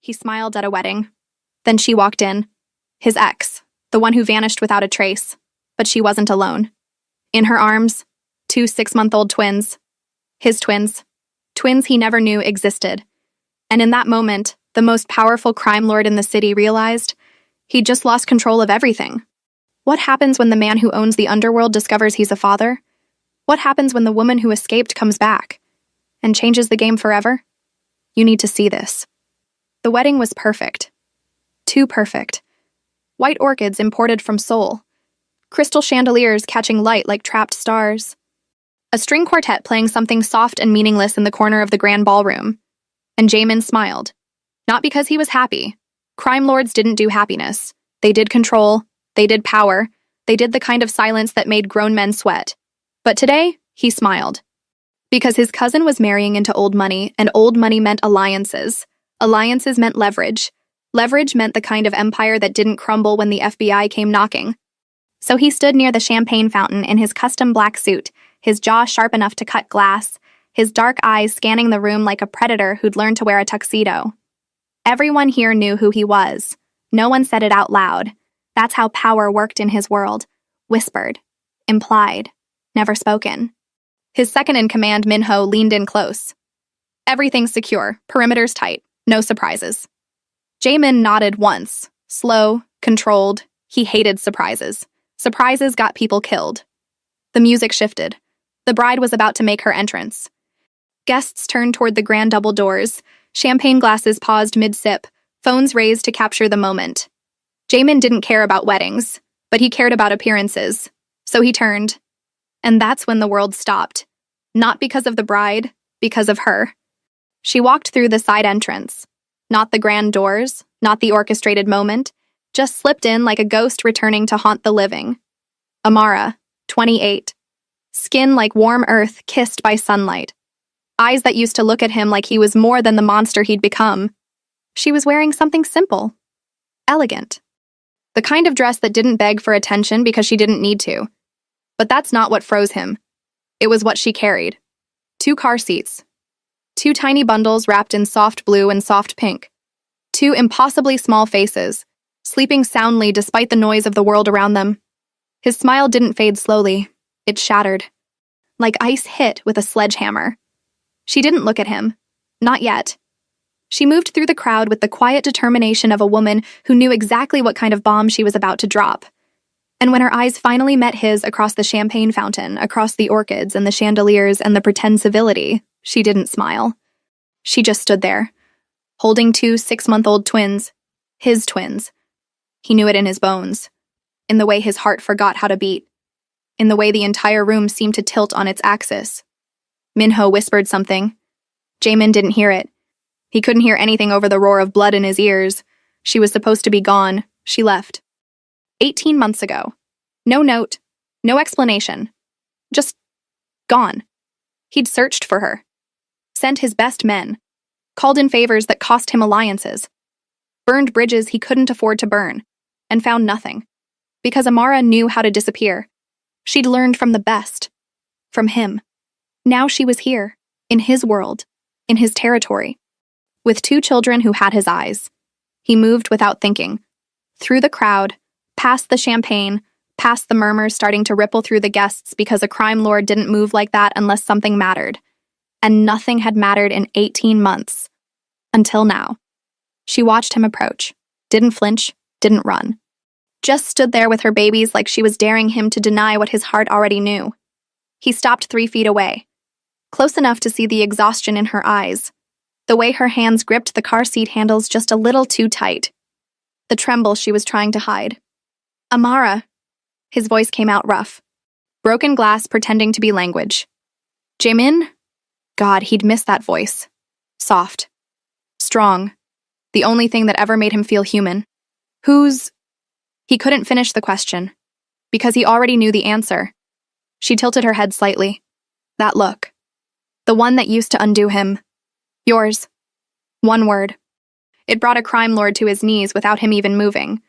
He smiled at a wedding. Then she walked in. His ex, the one who vanished without a trace. But she wasn't alone. In her arms, 2 6-month-old twins. His twins. Twins he never knew existed. And in that moment, the most powerful crime lord in the city realized he'd just lost control of everything. What happens when the man who owns the underworld discovers he's a father? What happens when the woman who escaped comes back and changes the game forever? You need to see this. The wedding was perfect. Too perfect. White orchids imported from Seoul. Crystal chandeliers catching light like trapped stars. A string quartet playing something soft and meaningless in the corner of the grand ballroom. And Jamin smiled. Not because he was happy. Crime lords didn't do happiness. They did control. They did power. They did the kind of silence that made grown men sweat. But today, he smiled. Because his cousin was marrying into old money, and old money meant alliances. Alliances meant leverage. Leverage meant the kind of empire that didn't crumble when the FBI came knocking. So he stood near the champagne fountain in his custom black suit, his jaw sharp enough to cut glass, his dark eyes scanning the room like a predator who'd learned to wear a tuxedo. Everyone here knew who he was. No one said it out loud. That's how power worked in his world. Whispered. Implied. Never spoken. His second-in-command, Minho, leaned in close. Everything's secure. Perimeter's tight. No surprises. Jamin nodded once. Slow. Controlled. He hated surprises. Surprises got people killed. The music shifted. The bride was about to make her entrance. Guests turned toward the grand double doors. Champagne glasses paused mid-sip, phones raised to capture the moment. Jamin didn't care about weddings, but he cared about appearances. So he turned. And that's when the world stopped. Not because of the bride, because of her. She walked through the side entrance. Not the grand doors, not the orchestrated moment, just slipped in like a ghost returning to haunt the living. Amara, 28. Skin like warm earth kissed by sunlight. Eyes that used to look at him like he was more than the monster he'd become. She was wearing something simple. Elegant. The kind of dress that didn't beg for attention because she didn't need to. But that's not what froze him. It was what she carried. 2 car seats. 2 tiny bundles wrapped in soft blue and soft pink. 2 impossibly small faces, sleeping soundly despite the noise of the world around them. His smile didn't fade slowly. It shattered. Like ice hit with a sledgehammer. She didn't look at him. Not yet. She moved through the crowd with the quiet determination of a woman who knew exactly what kind of bomb she was about to drop. And when her eyes finally met his across the champagne fountain, across the orchids and the chandeliers and the pretend civility, she didn't smile. She just stood there, holding 2 6-month-old twins. His twins. He knew it in his bones. In the way his heart forgot how to beat. In the way the entire room seemed to tilt on its axis. Minho whispered something. Jamin didn't hear it. He couldn't hear anything over the roar of blood in his ears. She was supposed to be gone. She left. 18 months ago. No note. No explanation. Just gone. He'd searched for her. Sent his best men. Called in favors that cost him alliances. Burned bridges he couldn't afford to burn. And found nothing. Because Amara knew how to disappear. She'd learned from the best. From him. Now she was here. In his world. In his territory. With 2 children who had his eyes. He moved without thinking. Through the crowd. Past the champagne. Past the murmurs starting to ripple through the guests because a crime lord didn't move like that unless something mattered. And nothing had mattered in 18 months. Until now. She watched him approach. Didn't flinch. Didn't run. Just stood there with her babies like she was daring him to deny what his heart already knew. He stopped 3 feet away. Close enough to see the exhaustion in her eyes. The way her hands gripped the car seat handles just a little too tight. The tremble she was trying to hide. Amara. His voice came out rough. Broken glass pretending to be language. Jamin? God, he'd missed that voice. Soft. Strong. The only thing that ever made him feel human. Who's... He couldn't finish the question. Because he already knew the answer. She tilted her head slightly. That look. The one that used to undo him. Yours. One word. It brought a crime lord to his knees without him even moving.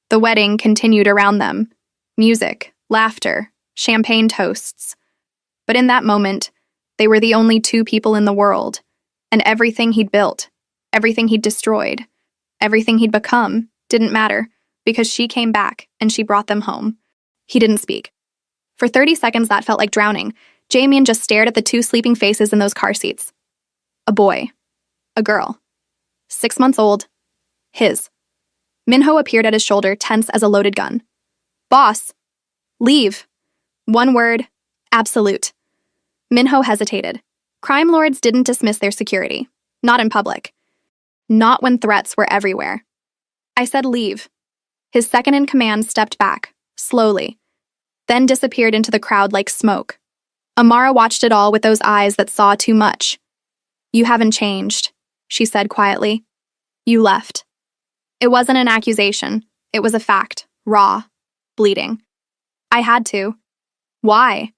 The wedding continued around them. Music, laughter, champagne toasts. But in that moment, they were the only 2 people in the world. And everything he'd built, everything he'd destroyed, Everything he'd become didn't matter because she came back and she brought them home. He didn't speak. For 30 seconds, that felt like drowning. Jamie just stared at the two sleeping faces in those car seats. A boy. A girl. 6 months old. His. Minho appeared at his shoulder, tense as a loaded gun. Boss. Leave. One word. Absolute. Minho hesitated. Crime lords didn't dismiss their security. Not in public. Not when threats were everywhere. I said leave. His second-in-command stepped back, slowly, then disappeared into the crowd like smoke. Amara watched it all with those eyes that saw too much. You haven't changed, she said quietly. You left. It wasn't an accusation. It was a fact, raw, bleeding. I had to. Why?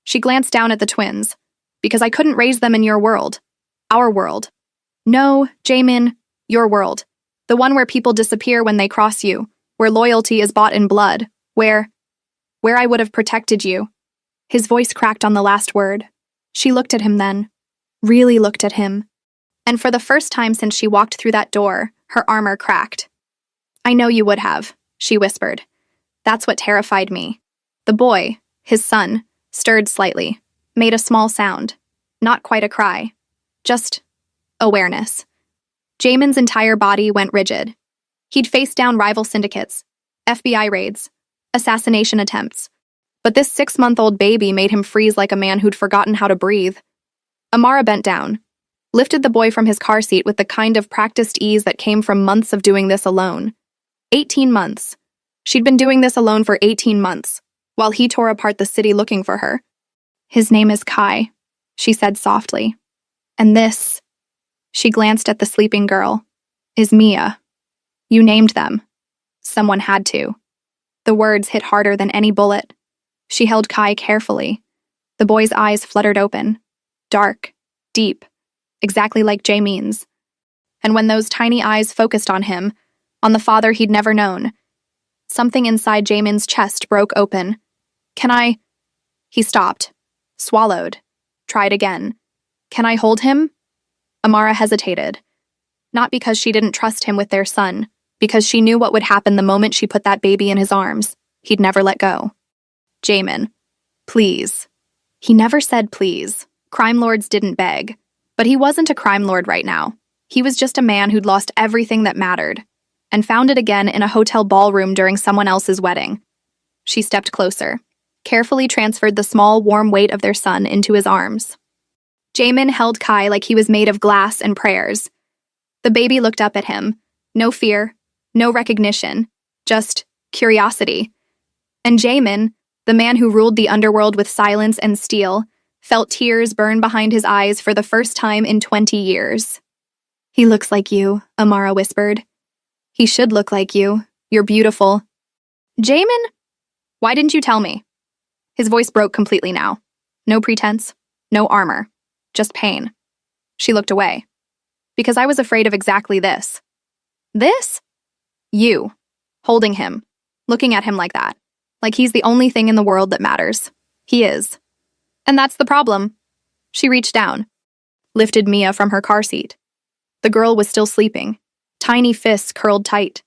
She glanced down at the twins. Because I couldn't raise them in your world. Our world. No, Jamin, your world. The one where people disappear when they cross you, where loyalty is bought in blood, where I would have protected you. His voice cracked on the last word. She looked at him then. Really looked at him. And for the first time since she walked through that door, her armor cracked. I know you would have, she whispered. That's what terrified me. The boy, his son, stirred slightly, made a small sound. Not quite a cry. Just awareness. Jamin's entire body went rigid. He'd faced down rival syndicates, FBI raids, assassination attempts. But this 6-month-old baby made him freeze like a man who'd forgotten how to breathe. Amara bent down, lifted the boy from his car seat with the kind of practiced ease that came from months of doing this alone. 18 months. She'd been doing this alone for 18 months, while he tore apart the city looking for her. His name is Kai, she said softly. And this, she glanced at the sleeping girl, is Mia. You named them. Someone had to. The words hit harder than any bullet. She held Kai carefully. The boy's eyes fluttered open. Dark, deep, exactly like Jamin's. And when those tiny eyes focused on him, on the father he'd never known, something inside Jamin's chest broke open. Can I? He stopped, swallowed, tried again. Can I hold him? Amara hesitated. Not because she didn't trust him with their son, because she knew what would happen the moment she put that baby in his arms. He'd never let go. Jamin, please. He never said please. Crime lords didn't beg. But he wasn't a crime lord right now. He was just a man who'd lost everything that mattered, and found it again in a hotel ballroom during someone else's wedding. She stepped closer, carefully transferred the small, warm weight of their son into his arms. Jamin held Kai like he was made of glass and prayers. The baby looked up at him. No fear, no recognition, just curiosity. And Jamin, the man who ruled the underworld with silence and steel, felt tears burn behind his eyes for the first time in 20 years. He looks like you, Amara whispered. He should look like you. You're beautiful. Jamin? Why didn't you tell me? His voice broke completely now. No pretense, no armor, just pain. She looked away. Because I was afraid of exactly this. This? You. Holding him. Looking at him like that. Like he's the only thing in the world that matters. He is. And that's the problem. She reached down, lifted Mia from her car seat. The girl was still sleeping, tiny fists curled tight.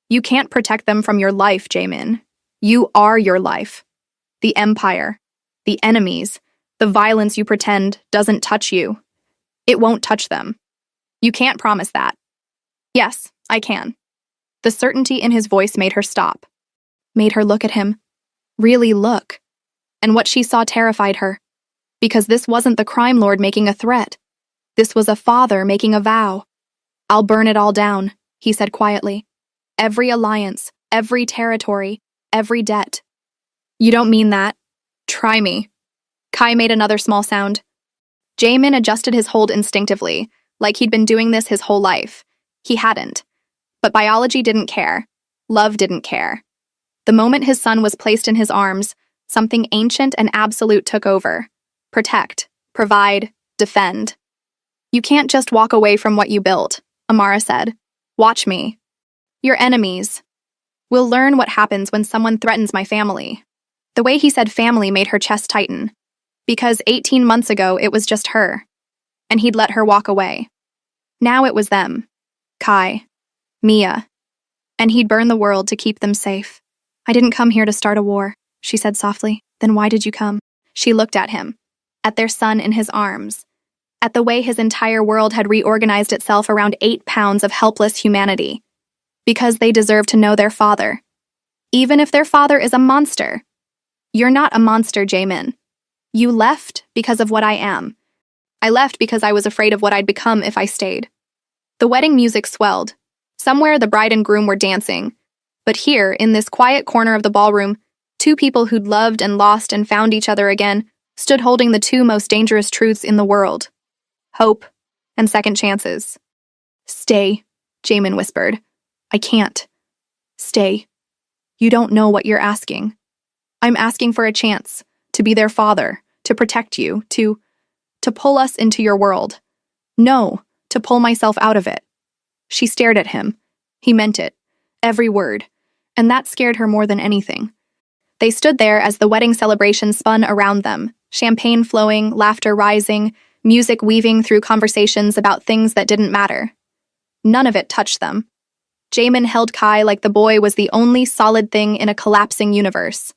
You can't protect them from your life, Jamin. You are your life. The empire, the enemies, the violence you pretend doesn't touch you. It won't touch them. You can't promise that. Yes, I can. The certainty in his voice made her stop, made her look at him, really look. And what she saw terrified her, because this wasn't the crime lord making a threat. This was a father making a vow. I'll burn it all down, he said quietly. Every alliance, every territory, every debt. You don't mean that. Try me. Kai made another small sound. Jamin adjusted his hold instinctively, like he'd been doing this his whole life. He hadn't. But biology didn't care. Love didn't care. The moment his son was placed in his arms, something ancient and absolute took over. Protect, provide, defend. You can't just walk away from what you built, Amara said. Watch me. Your enemies. We'll learn what happens when someone threatens my family. The way he said family made her chest tighten. Because 18 months ago, it was just her. And he'd let her walk away. Now it was them. Kai. Mia. And he'd burn the world to keep them safe. I didn't come here to start a war, she said softly. Then why did you come? She looked at him, at their son in his arms, at the way his entire world had reorganized itself around 8 pounds of helpless humanity. Because they deserve to know their father. Even if their father is a monster. You're not a monster, Jamin. You left because of what I am. I left because I was afraid of what I'd become if I stayed. The wedding music swelled. Somewhere the bride and groom were dancing. But here, in this quiet corner of the ballroom, 2 people who'd loved and lost and found each other again stood holding the 2 most dangerous truths in the world. Hope and second chances. Stay, Jamin whispered. I can't. Stay. You don't know what you're asking. I'm asking for a chance to be their father, to protect you, to pull us into your world. No, to pull myself out of it. She stared at him. He meant it. Every word. And that scared her more than anything. They stood there as the wedding celebration spun around them, champagne flowing, laughter rising, music weaving through conversations about things that didn't matter. None of it touched them. Jamin held Kai like the boy was the only solid thing in a collapsing universe.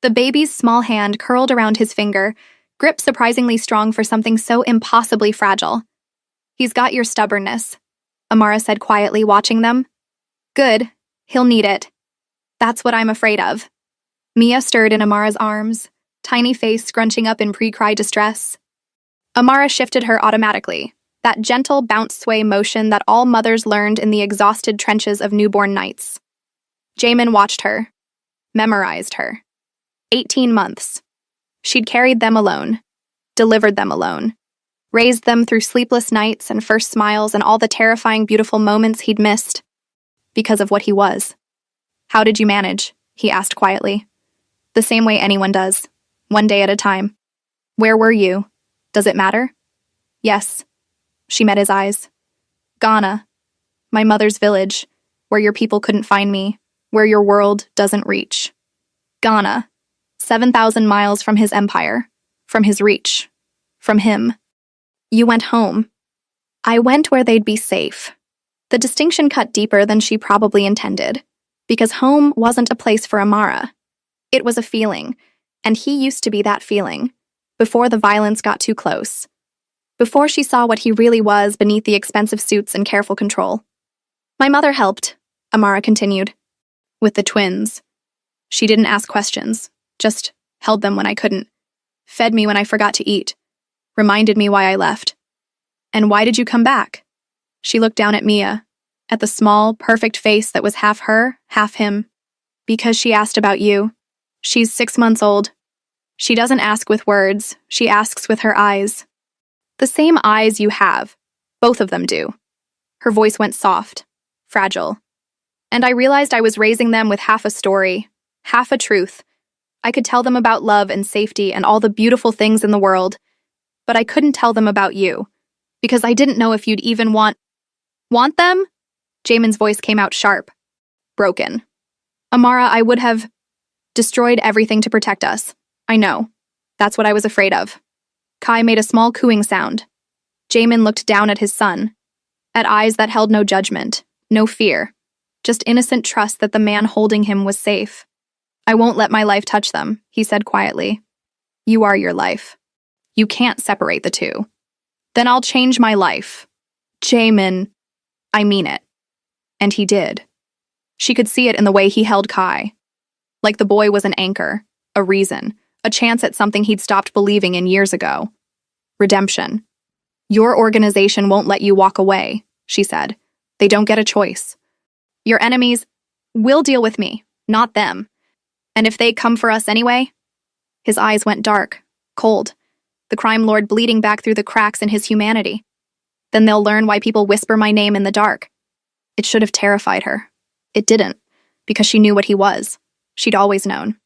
The baby's small hand curled around his finger, grip surprisingly strong for something so impossibly fragile. He's got your stubbornness, Amara said quietly, watching them. Good, he'll need it. That's what I'm afraid of. Mia stirred in Amara's arms, tiny face scrunching up in pre-cry distress. Amara shifted her automatically. That gentle bounce-sway motion that all mothers learned in the exhausted trenches of newborn nights. Jamin watched her, memorized her. 18 months. She'd carried them alone, delivered them alone, raised them through sleepless nights and first smiles and all the terrifying, beautiful moments he'd missed because of what he was. How did you manage? He asked quietly. The same way anyone does, one day at a time. Where were you? Does it matter? Yes. She met his eyes. Ghana, my mother's village, where your people couldn't find me, where your world doesn't reach. Ghana, 7,000 miles from his empire, from his reach, from him. You went home. I went where they'd be safe. The distinction cut deeper than she probably intended, because home wasn't a place for Amara. It was a feeling, and he used to be that feeling, before the violence got too close. Before she saw what he really was beneath the expensive suits and careful control. My mother helped, Amara continued, with the twins. She didn't ask questions, just held them when I couldn't, fed me when I forgot to eat, reminded me why I left. And why did you come back? She looked down at Mia, at the small, perfect face that was half her, half him. Because she asked about you. She's 6 months old. She doesn't ask with words, she asks with her eyes. The same eyes you have. Both of them do. Her voice went soft, fragile. And I realized I was raising them with half a story, half a truth. I could tell them about love and safety and all the beautiful things in the world, but I couldn't tell them about you, because I didn't know if you'd even want them? Jamin's voice came out sharp, broken. Amara, I would have destroyed everything to protect us. I know. That's what I was afraid of. Kai made a small cooing sound. Jamin looked down at his son, at eyes that held no judgment, no fear, just innocent trust that the man holding him was safe. I won't let my life touch them, he said quietly. You are your life. You can't separate the two. Then I'll change my life. Jamin, I mean it. And he did. She could see it in the way he held Kai. Like the boy was an anchor, a reason, a chance at something he'd stopped believing in years ago. Redemption. Your organization won't let you walk away, she said. They don't get a choice. Your enemies will deal with me, not them. And if they come for us anyway? His eyes went dark, cold, the crime lord bleeding back through the cracks in his humanity. Then they'll learn why people whisper my name in the dark. It should have terrified her. It didn't, because she knew what he was. She'd always known.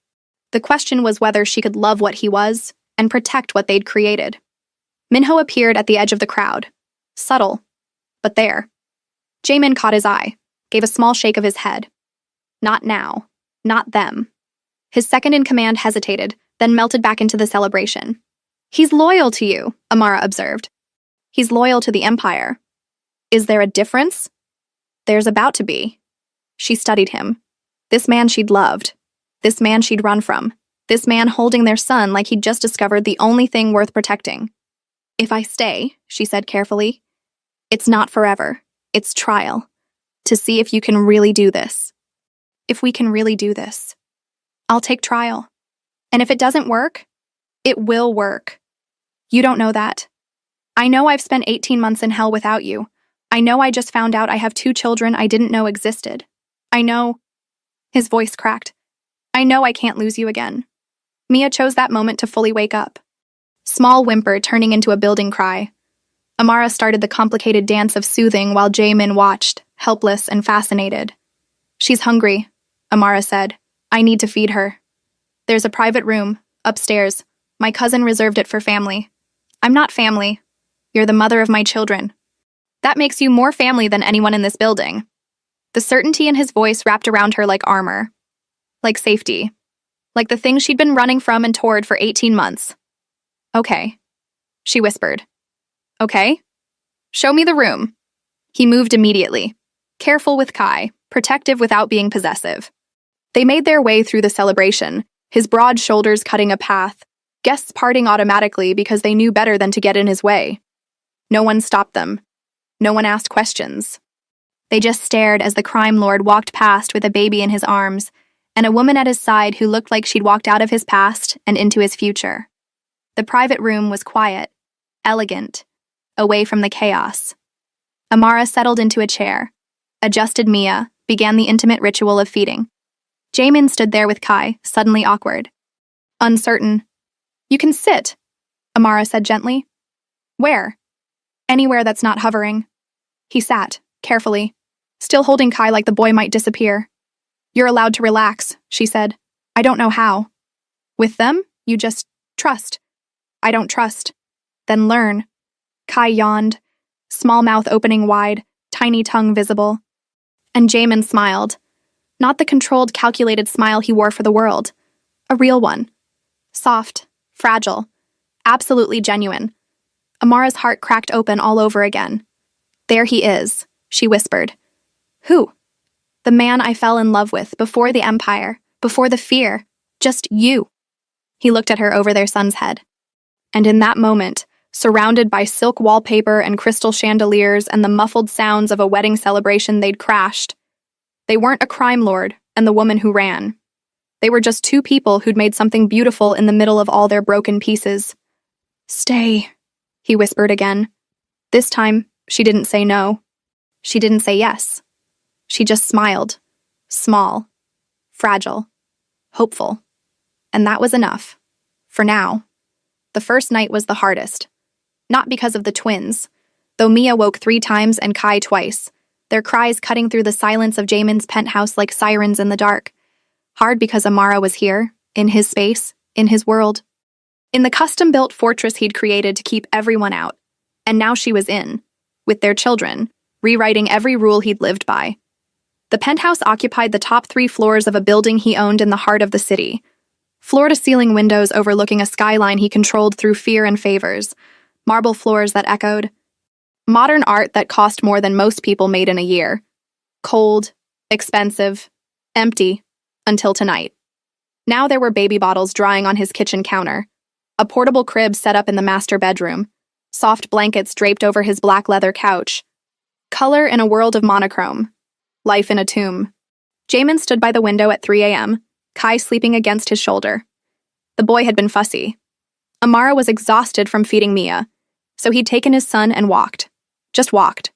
The question was whether she could love what he was and protect what they'd created. Minho appeared at the edge of the crowd. Subtle, but there. Jamin caught his eye, gave a small shake of his head. Not now. Not them. His second-in-command hesitated, then melted back into the celebration. He's loyal to you, Amara observed. He's loyal to the Empire. Is there a difference? There's about to be. She studied him. This man she'd loved. This man she'd run from. This man holding their son like he'd just discovered the only thing worth protecting. If I stay, she said carefully, it's not forever. It's trial. To see if you can really do this. If we can really do this. I'll take trial. And if it doesn't work, it will work. You don't know that. I know I've spent 18 months in hell without you. I know I just found out I have 2 children I didn't know existed. I know. His voice cracked. I know I can't lose you again. Mia chose that moment to fully wake up. Small whimper turning into a building cry. Amara started the complicated dance of soothing while Jaemin watched, helpless and fascinated. She's hungry, Amara said. I need to feed her. There's a private room, upstairs. My cousin reserved it for family. I'm not family. You're the mother of my children. That makes you more family than anyone in this building. The certainty in his voice wrapped around her like armor. Like safety. Like the thing she'd been running from and toward for 18 months. Okay, she whispered. Okay? Show me the room. He moved immediately, careful with Kai, protective without being possessive. They made their way through the celebration, his broad shoulders cutting a path, guests parting automatically because they knew better than to get in his way. No one stopped them. No one asked questions. They just stared as the crime lord walked past with a baby in his arms, and a woman at his side who looked like she'd walked out of his past and into his future. The private room was quiet, elegant, away from the chaos. Amara settled into a chair, adjusted Mia, began the intimate ritual of feeding. Jaemin stood there with Kai, suddenly awkward. Uncertain. You can sit, Amara said gently. Where? Anywhere that's not hovering. He sat, carefully, still holding Kai like the boy might disappear. You're allowed to relax, she said. I don't know how. With them, you just trust. I don't trust. Then learn. Kai yawned, small mouth opening wide, tiny tongue visible. And Jaemin smiled. Not the controlled, calculated smile he wore for the world. A real one. Soft, fragile, absolutely genuine. Amara's heart cracked open all over again. There he is, she whispered. Who? The man I fell in love with before the empire, before the fear. Just you. He looked at her over their son's head. And in that moment, surrounded by silk wallpaper and crystal chandeliers and the muffled sounds of a wedding celebration, they'd crashed. They weren't a crime lord and the woman who ran. They were just 2 people who'd made something beautiful in the middle of all their broken pieces. Stay, he whispered again. This time, she didn't say no. She didn't say yes. She just smiled. Small. Fragile. Hopeful. And that was enough. For now. The first night was the hardest. Not because of the twins, though Mia woke 3 times and Kai twice, their cries cutting through the silence of Jaemin's penthouse like sirens in the dark. Hard because Amara was here, in his space, in his world. In the custom-built fortress he'd created to keep everyone out. And now she was in, with their children, rewriting every rule he'd lived by. The penthouse occupied the top 3 floors of a building he owned in the heart of the city. Floor-to-ceiling windows overlooking a skyline he controlled through fear and favors. Marble floors that echoed. Modern art that cost more than most people made in a year. Cold, expensive, empty, until tonight. Now there were baby bottles drying on his kitchen counter. A portable crib set up in the master bedroom. Soft blankets draped over his black leather couch. Color in a world of monochrome. Life in a tomb. Jaemin stood by the window at 3 a.m., Kai sleeping against his shoulder. The boy had been fussy. Amara was exhausted from feeding Mia, so he'd taken his son and walked. Just walked.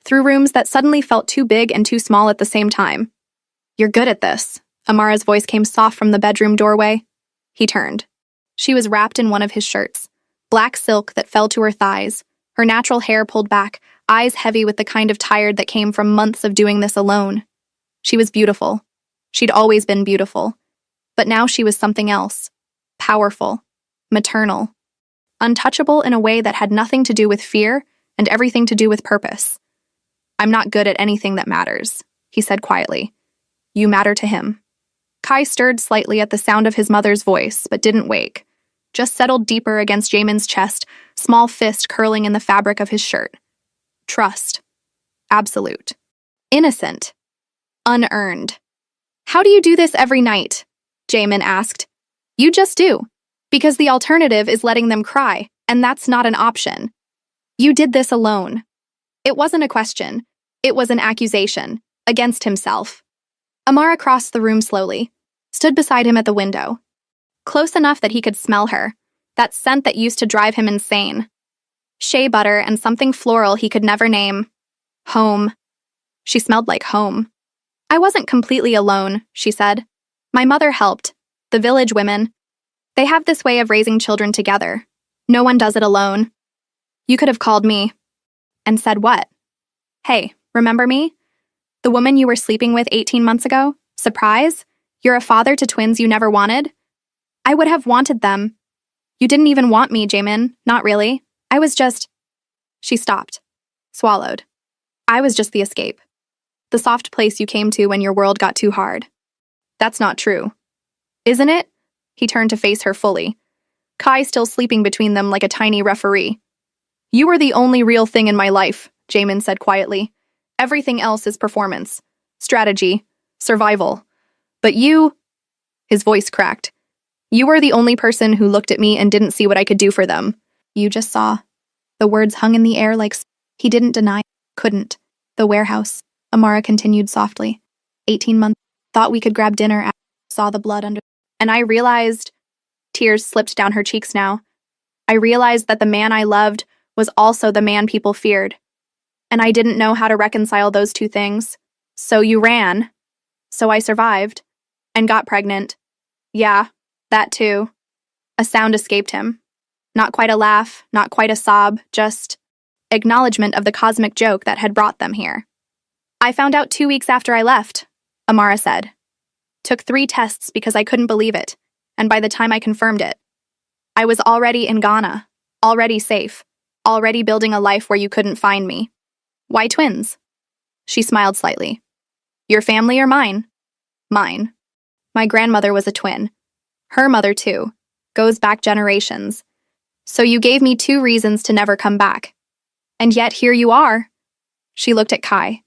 Through rooms that suddenly felt too big and too small at the same time. You're good at this. Amara's voice came soft from the bedroom doorway. He turned. She was wrapped in one of his shirts, black silk that fell to her thighs, her natural hair pulled back, eyes heavy with the kind of tired that came from months of doing this alone. She was beautiful. She'd always been beautiful. But now she was something else. Powerful. Maternal. Untouchable in a way that had nothing to do with fear and everything to do with purpose. I'm not good at anything that matters, he said quietly. You matter to him. Kai stirred slightly at the sound of his mother's voice, but didn't wake. Just settled deeper against Jaemin's chest, small fist curling in the fabric of his shirt. Trust. Absolute. Innocent. Unearned. How do you do this every night? Jamin asked. You just do. Because the alternative is letting them cry, and that's not an option. You did this alone. It wasn't a question. It was an accusation. Against himself. Amara crossed the room slowly, stood beside him at the window. Close enough that he could smell her, that scent that used to drive him insane. Shea butter and something floral he could never name. Home. She smelled like home. I wasn't completely alone, she said. My mother helped. The village women. They have this way of raising children together. No one does it alone. You could have called me. And said what? Hey, remember me? The woman you were sleeping with 18 months ago? Surprise? You're a father to twins you never wanted? I would have wanted them. You didn't even want me, Jamin. Not really. I was just... She stopped. Swallowed. I was just the escape. The soft place you came to when your world got too hard. That's not true. Isn't it? He turned to face her fully. Kai still sleeping between them like a tiny referee. You were the only real thing in my life, Jamin said quietly. Everything else is performance, strategy, survival. But you... His voice cracked. You were the only person who looked at me and didn't see what I could do for them. You just saw. The words hung in the air like... He didn't deny. Couldn't. The warehouse. Amara continued softly. 18 months. Thought we could grab dinner. Saw the blood under... And I realized... Tears slipped down her cheeks now. I realized that the man I loved was also the man people feared. And I didn't know how to reconcile those two things. So you ran. So I survived. And got pregnant. Yeah, that too. A sound escaped him. Not quite a laugh, not quite a sob, just acknowledgement of the cosmic joke that had brought them here. I found out 2 weeks after I left, Amara said. Took 3 tests because I couldn't believe it, and by the time I confirmed it, I was already in Ghana, already safe, already building a life where you couldn't find me. Why twins? She smiled slightly. Your family or mine? Mine. My grandmother was a twin. Her mother, too. Goes back generations. So you gave me 2 reasons to never come back. And yet here you are. She looked at Kai.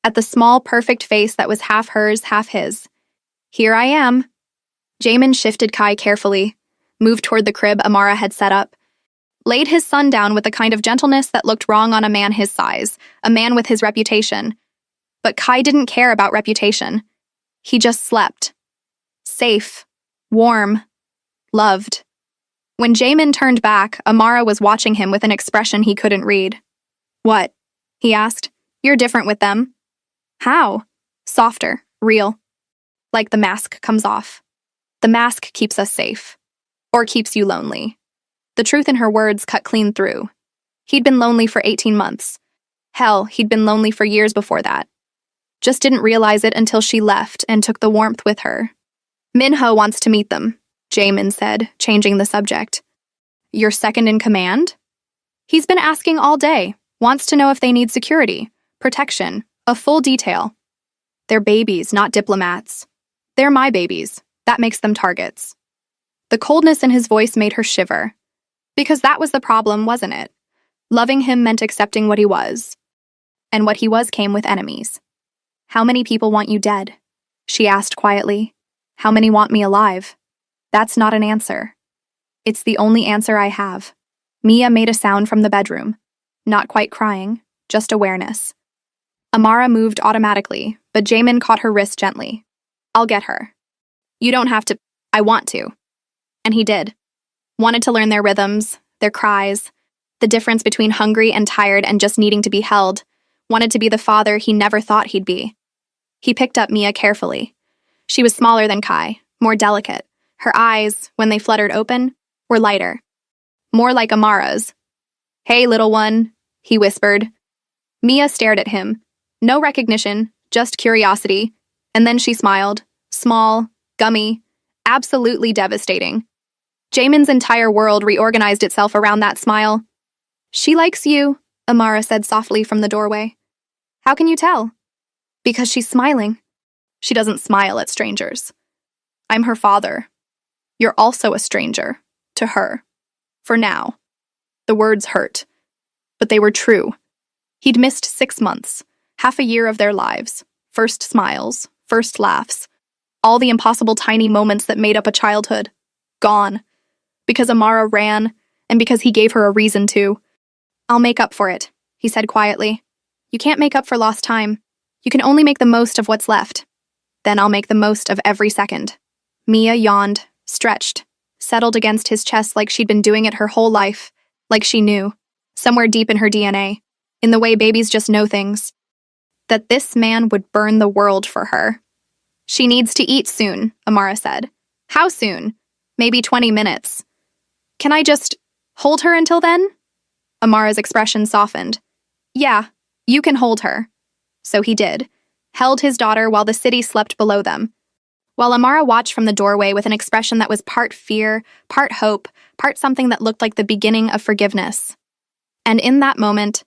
At the small, perfect face that was half hers, half his. Here I am. Jamin shifted Kai carefully, moved toward the crib Amara had set up, laid his son down with the kind of gentleness that looked wrong on a man his size, a man with his reputation. But Kai didn't care about reputation. He just slept. Safe. Warm. Loved. When Jamin turned back, Amara was watching him with an expression he couldn't read. What? He asked. You're different with them. How? Softer. Real. Like the mask comes off. The mask keeps us safe. Or keeps you lonely. The truth in her words cut clean through. He'd been lonely for 18 months. Hell, he'd been lonely for years before that. Just didn't realize it until she left and took the warmth with her. Minho wants to meet them, Jamin said, changing the subject. Your second in command? He's been asking all day, wants to know if they need security, protection, a full detail. They're babies, not diplomats. They're my babies. That makes them targets. The coldness in his voice made her shiver. Because that was the problem, wasn't it? Loving him meant accepting what he was. And what he was came with enemies. How many people want you dead? She asked quietly. How many want me alive? That's not an answer. It's the only answer I have. Mia made a sound from the bedroom. Not quite crying, just awareness. Amara moved automatically, but Jamin caught her wrist gently. I'll get her. You don't have to. I want to. And he did. Wanted to learn their rhythms, their cries, the difference between hungry and tired and just needing to be held. Wanted to be the father he never thought he'd be. He picked up Mia carefully. She was smaller than Kai, more delicate. Her eyes, when they fluttered open, were lighter. More like Amara's. Hey, little one, he whispered. Mia stared at him. No recognition, just curiosity. And then she smiled. Small, gummy, absolutely devastating. Jamin's entire world reorganized itself around that smile. She likes you, Amara said softly from the doorway. How can you tell? Because she's smiling. She doesn't smile at strangers. I'm her father. You're also a stranger. To her. For now. The words hurt. But they were true. He'd missed 6 months. Half a year of their lives. First smiles, first laughs. All the impossible tiny moments that made up a childhood. Gone. Because Amara ran, and because he gave her a reason to. I'll make up for it, he said quietly. You can't make up for lost time. You can only make the most of what's left. Then I'll make the most of every second. Mia yawned, stretched, settled against his chest like she'd been doing it her whole life, like she knew, somewhere deep in her DNA, in the way babies just know things, that this man would burn the world for her. She needs to eat soon, Amara said. How soon? Maybe 20 minutes. Can I just hold her until then? Amara's expression softened. Yeah, you can hold her. So he did, held his daughter while the city slept below them. While Amara watched from the doorway with an expression that was part fear, part hope, part something that looked like the beginning of forgiveness. And in that moment,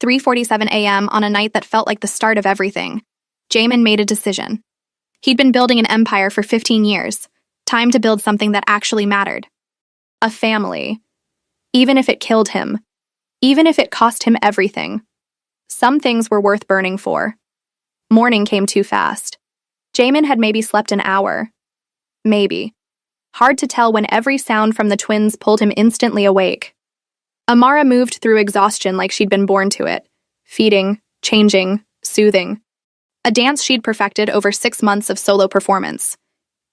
3:47 a.m. on a night that felt like the start of everything, Jamin made a decision. He'd been building an empire for 15 years. Time to build something that actually mattered. A family. Even if it killed him. Even if it cost him everything. Some things were worth burning for. Morning came too fast. Jamin had maybe slept an hour. Maybe. Hard to tell when every sound from the twins pulled him instantly awake. Amara moved through exhaustion like she'd been born to it. Feeding, changing, soothing. A dance she'd perfected over 6 months of solo performance.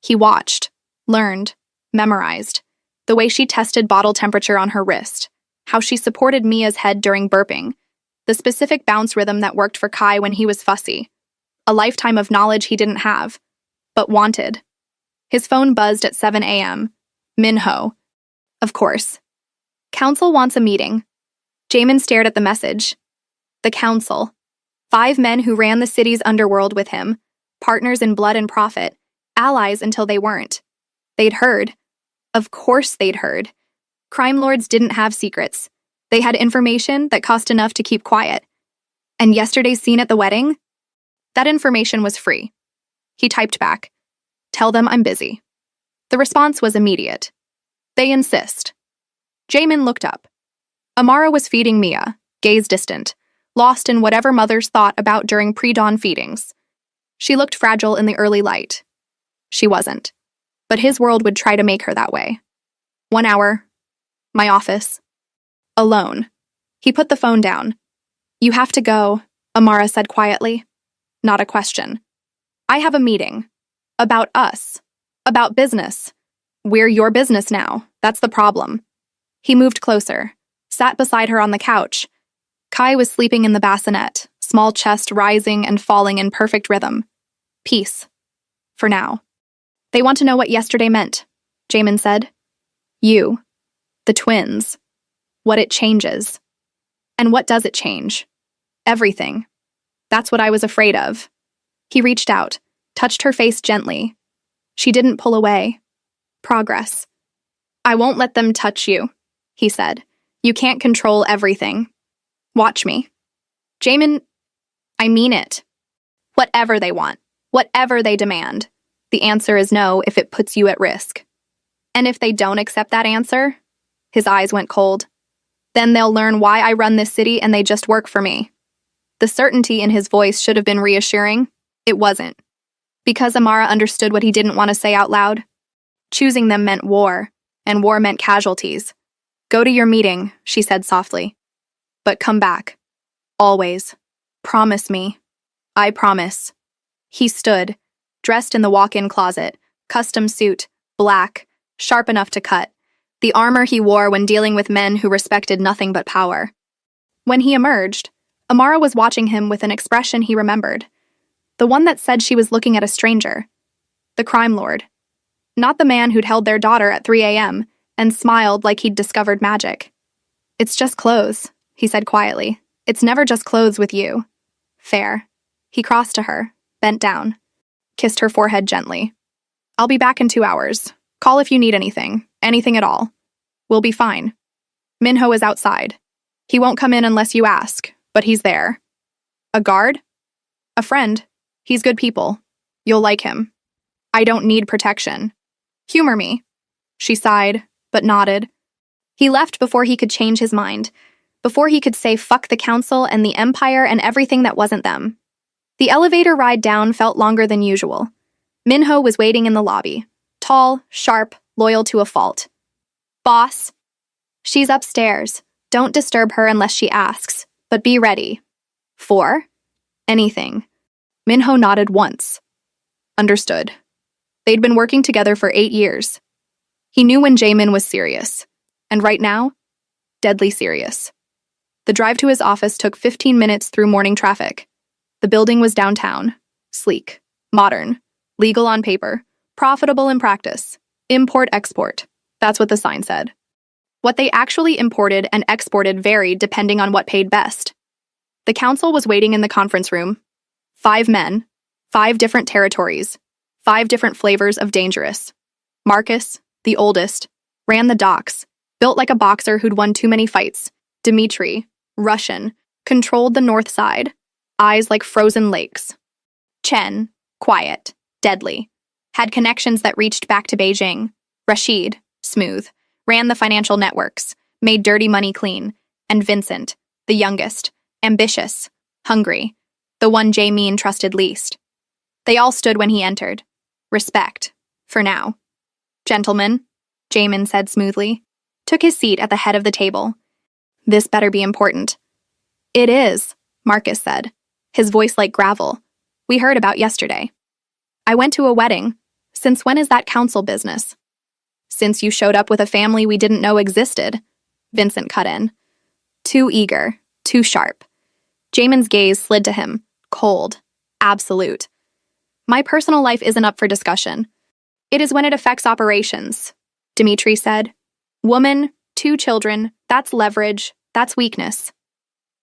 He watched, learned, memorized. The way she tested bottle temperature on her wrist. How she supported Mia's head during burping. The specific bounce rhythm that worked for Kai when he was fussy. A lifetime of knowledge he didn't have, but wanted. His phone buzzed at 7 a.m. Minho. Of course. Council wants a meeting. Jamin stared at the message. The council. 5 men who ran the city's underworld with him. Partners in blood and profit. Allies until they weren't. They'd heard. Of course they'd heard. Crime lords didn't have secrets. They had information that cost enough to keep quiet. And yesterday's scene at the wedding? That information was free. He typed back, "Tell them I'm busy." The response was immediate. They insist. Jamin looked up. Amara was feeding Mia, gaze distant, lost in whatever mothers thought about during pre-dawn feedings. She looked fragile in the early light. She wasn't. But his world would try to make her that way. 1 hour. My office. Alone. He put the phone down. You have to go, Amara said quietly. Not a question. I have a meeting. About us. About business. We're your business now. That's the problem. He moved closer, sat beside her on the couch. Kai was sleeping in the bassinet, small chest rising and falling in perfect rhythm. Peace. For now. They want to know what yesterday meant, Jamin said. You. The twins. What it changes. And what does it change? Everything. That's what I was afraid of. He reached out, touched her face gently. She didn't pull away. Progress. I won't let them touch you, he said. You can't control everything. Watch me. Jamin, I mean it. Whatever they want, whatever they demand. The answer is no if it puts you at risk. And if they don't accept that answer, his eyes went cold. Then they'll learn why I run this city and they just work for me. The certainty in his voice should have been reassuring. It wasn't. Because Amara understood what he didn't want to say out loud. Choosing them meant war, and war meant casualties. Go to your meeting, she said softly. But come back. Always. Promise me. I promise. He stood, dressed in the walk-in closet, custom suit, black, sharp enough to cut, the armor he wore when dealing with men who respected nothing but power. When he emerged, Amara was watching him with an expression he remembered. The one that said she was looking at a stranger. The crime lord. Not the man who'd held their daughter at 3 a.m. and smiled like he'd discovered magic. It's just clothes, he said quietly. It's never just clothes with you. Fair. He crossed to her, bent down, kissed her forehead gently. I'll be back in 2 hours. Call if you need anything at all. We'll be fine. Minho is outside. He won't come in unless you ask, but he's there. A guard? A friend. He's good people. You'll like him. I don't need protection. Humor me. She sighed, but nodded. He left before he could change his mind, before he could say fuck the council and the empire and everything that wasn't them. The elevator ride down felt longer than usual. Minho was waiting in the lobby. Tall, sharp, loyal to a fault. Boss. She's upstairs. Don't disturb her unless she asks, but be ready. For? Anything. Minho nodded once. Understood. They'd been working together for 8 years. He knew when Jaemin was serious. And right now, deadly serious. The drive to his office took 15 minutes through morning traffic. The building was downtown. Sleek. Modern. Legal on paper. Profitable in practice. Import-export. That's what the sign said. What they actually imported and exported varied depending on what paid best. The council was waiting in the conference room. 5 men, 5 different territories, 5 different flavors of dangerous. Marcus, the oldest, ran the docks, built like a boxer who'd won too many fights. Dmitri, Russian, controlled the north side, eyes like frozen lakes. Chen, quiet, deadly, had connections that reached back to Beijing. Rashid, smooth, ran the financial networks, made dirty money clean. And Vincent, the youngest, ambitious, hungry, the one Jaemin trusted least. They all stood when he entered. Respect, for now. Gentlemen, Jaemin said smoothly, took his seat at the head of the table. This better be important. It is, Marcus said, his voice like gravel. We heard about yesterday. I went to a wedding. Since when is that council business? Since you showed up with a family we didn't know existed, Vincent cut in. Too eager, too sharp. Jaemin's gaze slid to him, cold, absolute. My personal life isn't up for discussion. It is when it affects operations, Dmitri said. Woman, 2 children, that's leverage, that's weakness.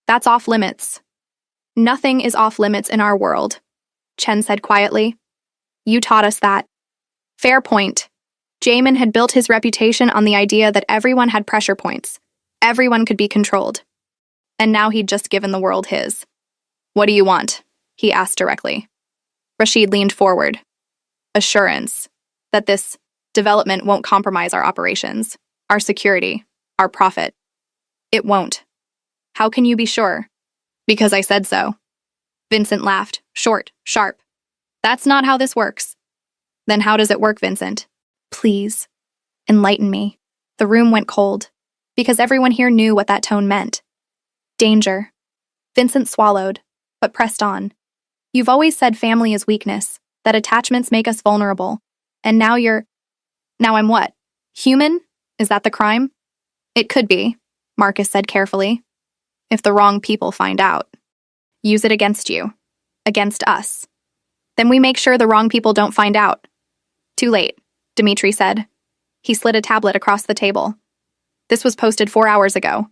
That's off limits. Nothing is off limits in our world, Chen said quietly. You taught us that. Fair point. Jaemin had built his reputation on the idea that everyone had pressure points. Everyone could be controlled. And now he'd just given the world his. What do you want? He asked directly. Rashid leaned forward. Assurance that this development won't compromise our operations, our security, our profit. It won't. How can you be sure? Because I said so. Vincent laughed, short, sharp. That's not how this works. Then how does it work, Vincent? Please, enlighten me. The room went cold, because everyone here knew what that tone meant. Danger. Vincent swallowed, but pressed on. You've always said family is weakness, that attachments make us vulnerable. And now Now I'm what? Human? Is that the crime? It could be, Marcus said carefully. If the wrong people find out. Use it against you. Against us. Then we make sure the wrong people don't find out. Too late, Dmitri said. He slid a tablet across the table. This was posted 4 hours ago.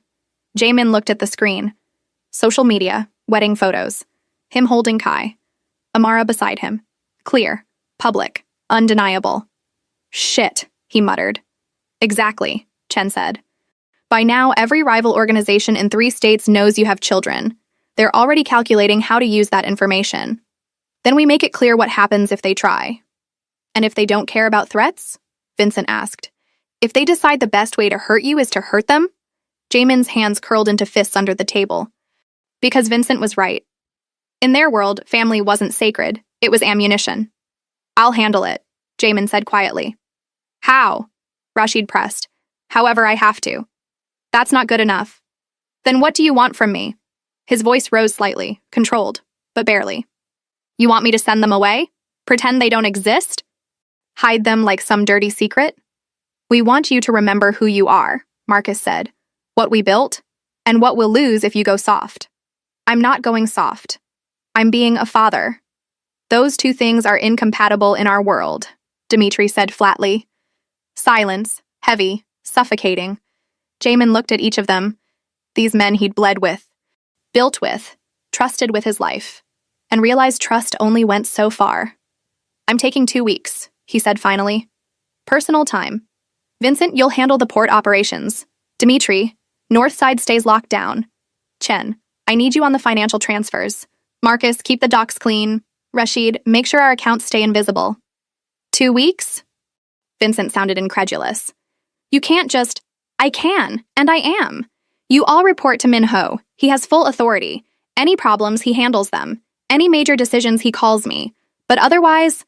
Jaemin looked at the screen. Social media, wedding photos. Him holding Kai. Amara beside him. Clear, public, undeniable. Shit, he muttered. Exactly, Chen said. By now, every rival organization in 3 states knows you have children. They're already calculating how to use that information. Then we make it clear what happens if they try. And if they don't care about threats? Vincent asked. If they decide the best way to hurt you is to hurt them? Jaemin's hands curled into fists under the table. Because Vincent was right. In their world, family wasn't sacred. It was ammunition. I'll handle it, Jaemin said quietly. How? Rashid pressed. However, I have to. That's not good enough. Then what do you want from me? His voice rose slightly, controlled, but barely. You want me to send them away? Pretend they don't exist? Hide them like some dirty secret? We want you to remember who you are, Marcus said. What we built, and what we'll lose if you go soft. I'm not going soft. I'm being a father. Those 2 things are incompatible in our world, Dmitri said flatly. Silence, heavy, suffocating. Jaemin looked at each of them. These men he'd bled with, built with, trusted with his life, and realized trust only went so far. I'm taking 2 weeks, he said finally. Personal time. Vincent, you'll handle the port operations. Dmitri, North Side stays locked down. Chen, I need you on the financial transfers. Marcus, keep the docks clean. Rashid, make sure our accounts stay invisible. 2 weeks? Vincent sounded incredulous. You can't just... I can, and I am. You all report to Minho. He has full authority. Any problems, he handles them. Any major decisions he calls me, but otherwise,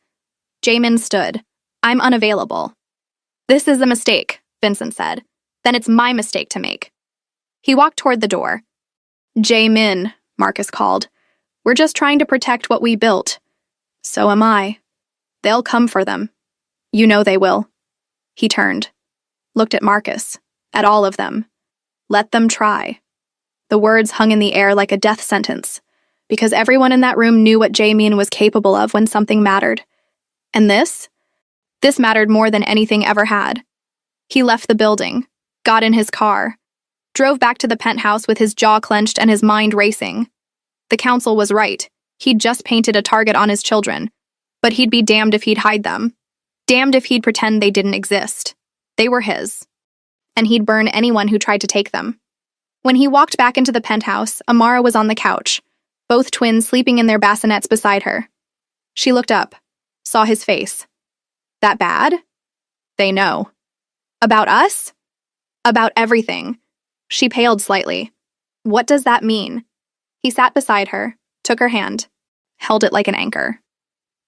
Jamin stood. I'm unavailable. This is a mistake, Vincent said. Then it's my mistake to make. He walked toward the door. Jamin, Marcus called. We're just trying to protect what we built. So am I. They'll come for them. You know they will. He turned, looked at Marcus, at all of them. Let them try. The words hung in the air like a death sentence, because everyone in that room knew what Jamin was capable of when something mattered. And this mattered more than anything ever had. He left the building, got in his car, drove back to the penthouse with his jaw clenched and his mind racing. The council was right. He'd just painted a target on his children, but he'd be damned if he'd hide them. Damned if he'd pretend they didn't exist. They were his. And he'd burn anyone who tried to take them. When he walked back into the penthouse, Amara was on the couch, both twins sleeping in their bassinets beside her. She looked up, saw his face. That bad? They know. About us? About everything. She paled slightly. What does that mean? He sat beside her, took her hand, held it like an anchor.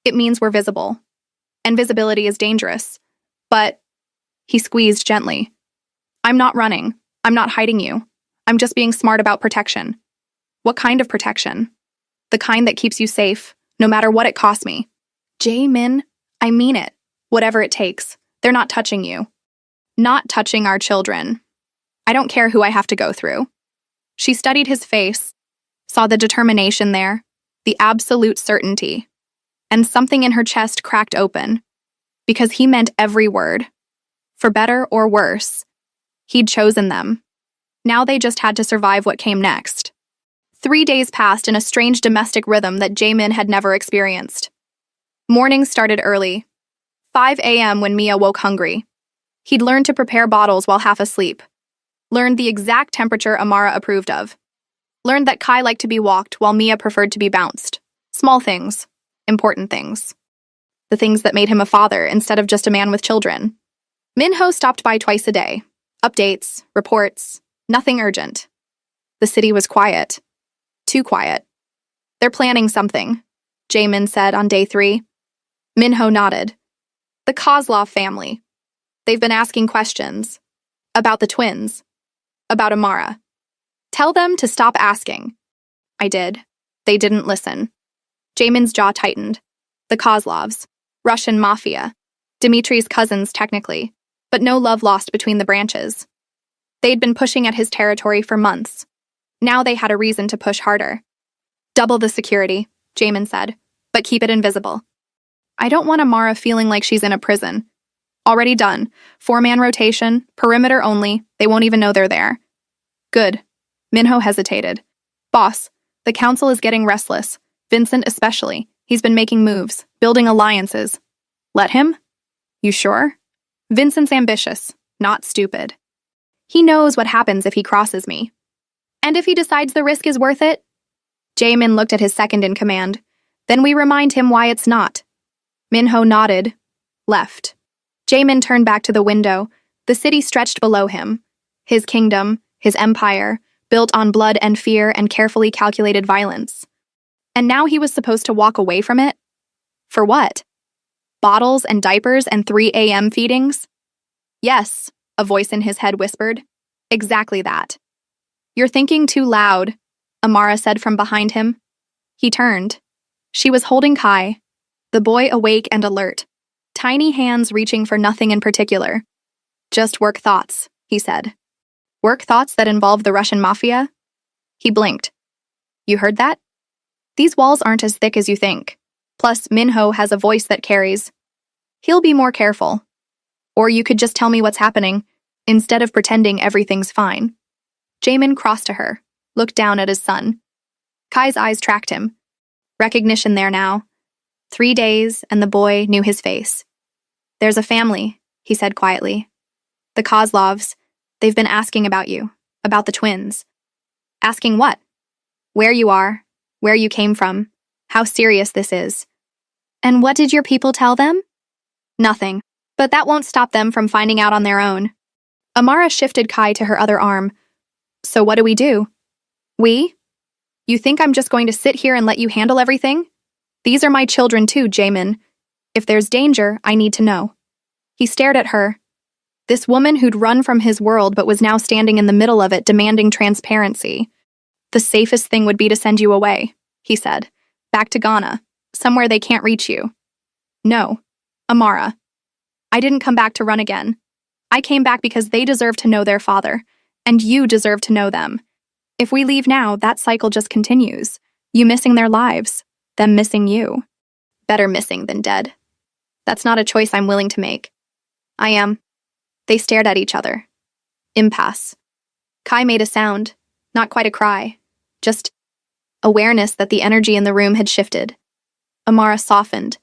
It means we're visible. And visibility is dangerous. But, he squeezed gently. I'm not running. I'm not hiding you. I'm just being smart about protection. What kind of protection? The kind that keeps you safe, no matter what it costs me. Jamin, I mean it. Whatever it takes. They're not touching you. Not touching our children. I don't care who I have to go through. She studied his face, saw the determination there, the absolute certainty. And something in her chest cracked open. Because he meant every word. For better or worse, he'd chosen them. Now they just had to survive what came next. 3 days passed in a strange domestic rhythm that Jamin had never experienced. Mornings started early. 5 a.m. when Mia woke hungry. He'd learned to prepare bottles while half asleep. Learned the exact temperature Amara approved of. Learned that Kai liked to be walked while Mia preferred to be bounced. Small things. Important things. The things that made him a father instead of just a man with children. Minho stopped by twice a day. Updates, reports, nothing urgent. The city was quiet. Too quiet. They're planning something, Jamin said on day 3. Minho nodded. The Kozlov family. They've been asking questions. About the twins. About Amara. Tell them to stop asking. I did. They didn't listen. Jamin's jaw tightened. The Kozlovs. Russian mafia. Dmitri's cousins, technically. But no love lost between the branches. They'd been pushing at his territory for months. Now they had a reason to push harder. Double the security, Jamin said, but keep it invisible. I don't want Amara feeling like she's in a prison. Already done. 4-man rotation, perimeter only, they won't even know they're there. Good. Minho hesitated. Boss, the council is getting restless. Vincent especially. He's been making moves, building alliances. Let him? You sure? Vincent's ambitious, not stupid. He knows what happens if he crosses me. And if he decides the risk is worth it? Jamin looked at his second in command. Then we remind him why it's not. Minho nodded. Left. Jamin turned back to the window. The city stretched below him. His kingdom, his empire, built on blood and fear and carefully calculated violence. And now he was supposed to walk away from it? For what? Bottles and diapers and 3 a.m. feedings? Yes, a voice in his head whispered. Exactly that. You're thinking too loud, Amara said from behind him. He turned. She was holding Kai, the boy awake and alert, tiny hands reaching for nothing in particular. Just work thoughts, he said. Work thoughts that involve the Russian mafia? He blinked. You heard that? These walls aren't as thick as you think. Plus, Minho has a voice that carries. He'll be more careful. Or you could just tell me what's happening, instead of pretending everything's fine. Jamin crossed to her, looked down at his son. Kai's eyes tracked him. Recognition there now. 3 days, and the boy knew his face. There's a family, he said quietly. The Kozlovs. They've been asking about you, about the twins. Asking what? Where you are, where you came from, how serious this is. And what did your people tell them? Nothing, but that won't stop them from finding out on their own. Amara shifted Kai to her other arm. So what do? We? You think I'm just going to sit here and let you handle everything? These are my children too, Jamin. If there's danger, I need to know. He stared at her. This woman who'd run from his world but was now standing in the middle of it, demanding transparency. The safest thing would be to send you away, he said. Back to Ghana, somewhere they can't reach you. No, Amara. I didn't come back to run again. I came back because they deserve to know their father, and you deserve to know them. If we leave now, that cycle just continues. You missing their lives, them missing you. Better missing than dead. That's not a choice I'm willing to make. I am. They stared at each other. Impasse. Kai made a sound, not quite a cry, just awareness that the energy in the room had shifted. Amara softened,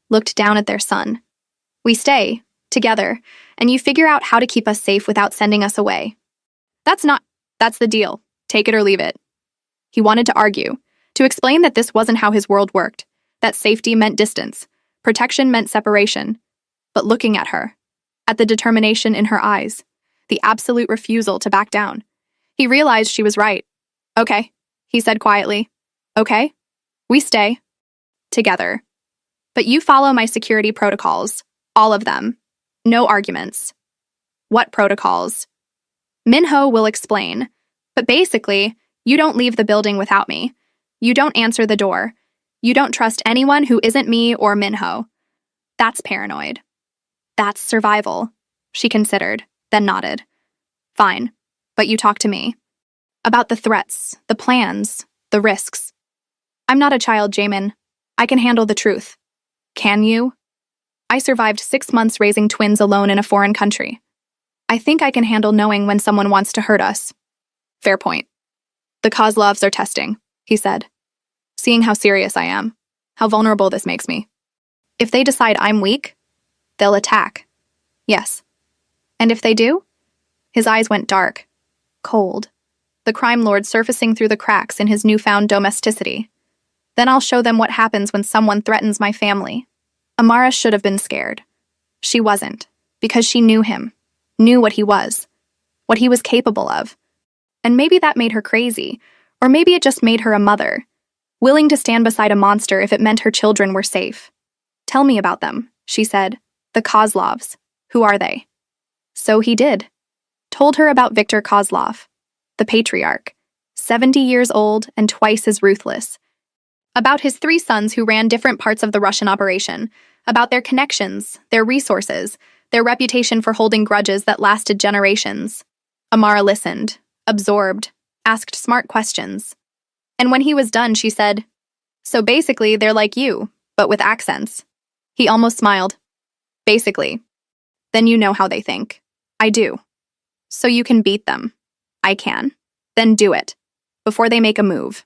looked down at their son. We stay, together, and you figure out how to keep us safe without sending us away. That's the deal. Take it or leave it. He wanted to argue, to explain that this wasn't how his world worked, that safety meant distance, protection meant separation. But looking at her, at the determination in her eyes, the absolute refusal to back down, he realized she was right. Okay, he said quietly. Okay, we stay. Together. But you follow my security protocols, all of them. No arguments. What protocols? Minho will explain. But basically, you don't leave the building without me. You don't answer the door. You don't trust anyone who isn't me or Minho. That's paranoid. That's survival, she considered, then nodded. Fine, but you talk to me. About the threats, the plans, the risks. I'm not a child, Jamin. I can handle the truth. Can you? I survived 6 months raising twins alone in a foreign country. I think I can handle knowing when someone wants to hurt us. Fair point. The Kozlovs are testing, he said. Seeing how serious I am, how vulnerable this makes me. If they decide I'm weak, they'll attack. Yes. And if they do? His eyes went dark, cold, the crime lord surfacing through the cracks in his newfound domesticity. Then I'll show them what happens when someone threatens my family. Amara should have been scared. She wasn't, because she knew him, knew what he was capable of. And maybe that made her crazy, or maybe it just made her a mother, willing to stand beside a monster if it meant her children were safe. Tell me about them, she said. The Kozlovs. Who are they? So he did. Told her about Viktor Kozlov, the patriarch, 70 years old and twice as ruthless. About his 3 sons who ran different parts of the Russian operation, about their connections, their resources, their reputation for holding grudges that lasted generations. Amara listened, absorbed, asked smart questions. And when he was done, she said, So basically, they're like you, but with accents. He almost smiled. Basically. Then you know how they think. I do. So you can beat them. I can. Then do it. Before they make a move.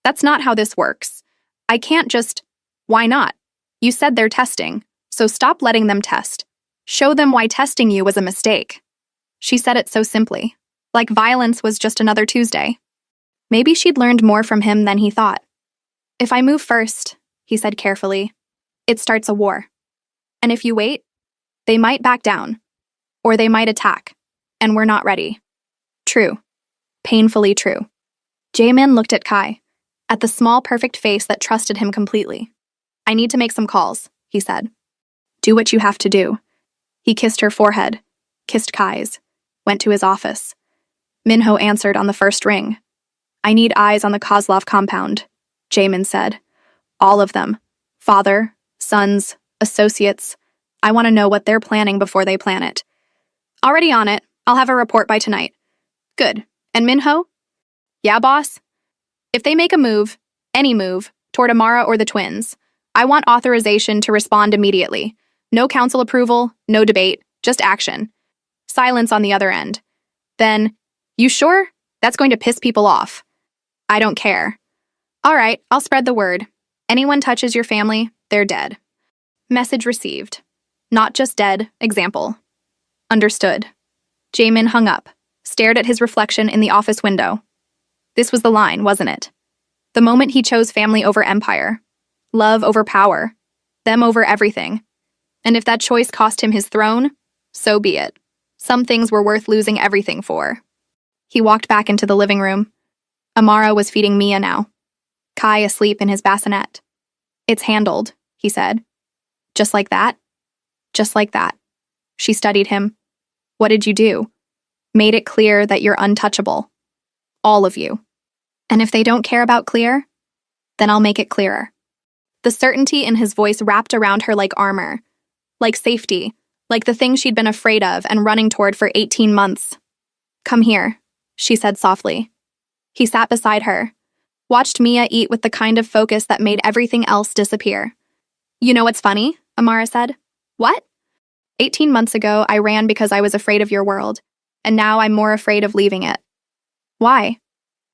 That's not how this works. I can't just... Why not? You said they're testing, so stop letting them test. Show them why testing you was a mistake. She said it so simply, like violence was just another Tuesday. Maybe she'd learned more from him than he thought. If I move first, he said carefully, it starts a war. And if you wait, they might back down. Or they might attack. And we're not ready. True. Painfully true. Jamin looked at Kai, at the small, perfect face that trusted him completely. I need to make some calls, he said. Do what you have to do. He kissed her forehead, kissed Kai's, went to his office. Minho answered on the first ring. I need eyes on the Kozlov compound, Jamin said. All of them. Father, sons, associates. I want to know what they're planning before they plan it. Already on it. I'll have a report by tonight. Good. And Minho? Yeah, boss? If they make a move, any move, toward Amara or the twins, I want authorization to respond immediately. No council approval, no debate, just action. Silence on the other end. Then, you sure? That's going to piss people off. I don't care. All right, I'll spread the word. Anyone touches your family, they're dead. Message received. Not just dead, example. Understood. Jamin hung up, stared at his reflection in the office window. This was the line, wasn't it? The moment he chose family over empire. Love over power. Them over everything. And if that choice cost him his throne, so be it. Some things were worth losing everything for. He walked back into the living room. Amara was feeding Mia now. Kai asleep in his bassinet. It's handled, he said. Just like that? Just like that. She studied him. What did you do? Made it clear that you're untouchable. All of you. And if they don't care about clear, then I'll make it clearer. The certainty in his voice wrapped around her like armor, like safety, like the thing she'd been afraid of and running toward for 18 months. Come here, she said softly. He sat beside her, watched Mia eat with the kind of focus that made everything else disappear. You know what's funny? Amara said. What? 18 months ago, I ran because I was afraid of your world, and now I'm more afraid of leaving it. Why?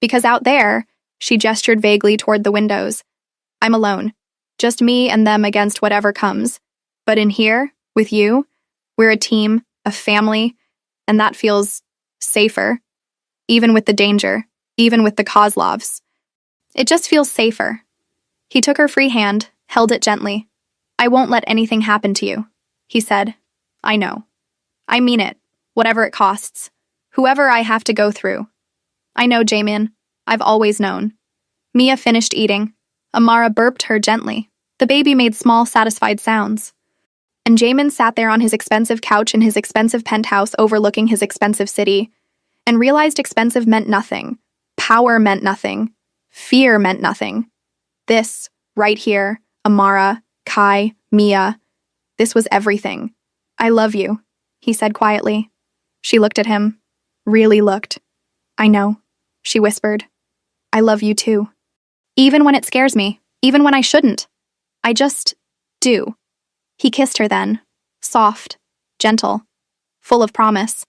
Because out there, she gestured vaguely toward the windows. I'm alone. Just me and them against whatever comes. But in here, with you, we're a team, a family, and that feels safer. Even with the danger, even with the Kozlovs. It just feels safer. He took her free hand, held it gently. I won't let anything happen to you, he said. I know. I mean it, whatever it costs. Whoever I have to go through. I know, Jamin. I've always known. Mia finished eating. Amara burped her gently. The baby made small, satisfied sounds. And Jamin sat there on his expensive couch in his expensive penthouse overlooking his expensive city, and realized expensive meant nothing. Power meant nothing. Fear meant nothing. This, right here, Amara, Kai, Mia, this was everything. I love you, he said quietly. She looked at him. Really looked. I know, she whispered. I love you too. Even when it scares me, even when I shouldn't. I just do. He kissed her then, soft, gentle, full of promise.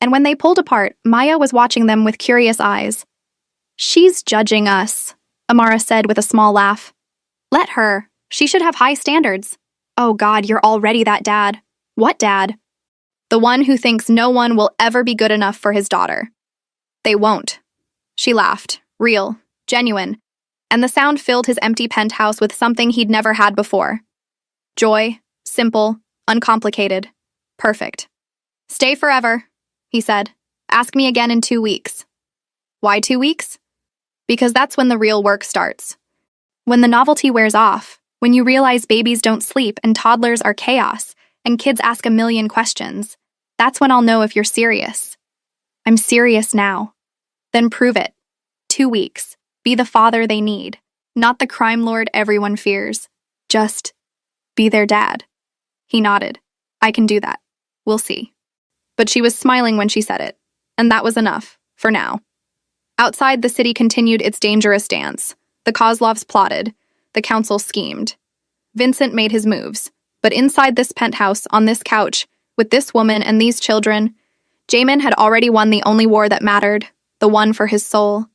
And when they pulled apart, Maya was watching them with curious eyes. She's judging us, Amara said with a small laugh. Let her. She should have high standards. Oh God, you're already that dad. What dad? The one who thinks no one will ever be good enough for his daughter. They won't. She laughed, real, genuine, and the sound filled his empty penthouse with something he'd never had before. Joy, simple, uncomplicated, perfect. Stay forever, he said. Ask me again in 2 weeks. Why 2 weeks? Because that's when the real work starts. When the novelty wears off, when you realize babies don't sleep and toddlers are chaos, and kids ask a million questions, that's when I'll know if you're serious. I'm serious now. Then prove it. 2 weeks. Be the father they need, not the crime lord everyone fears. Just be their dad. He nodded. I can do that. We'll see. But she was smiling when she said it, and that was enough, for now. Outside, the city continued its dangerous dance. The Kozlovs plotted. The council schemed. Vincent made his moves. But inside this penthouse, on this couch, with this woman and these children, Jamin had already won the only war that mattered, the one for his soul.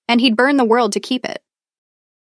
And he'd burn the world to keep it.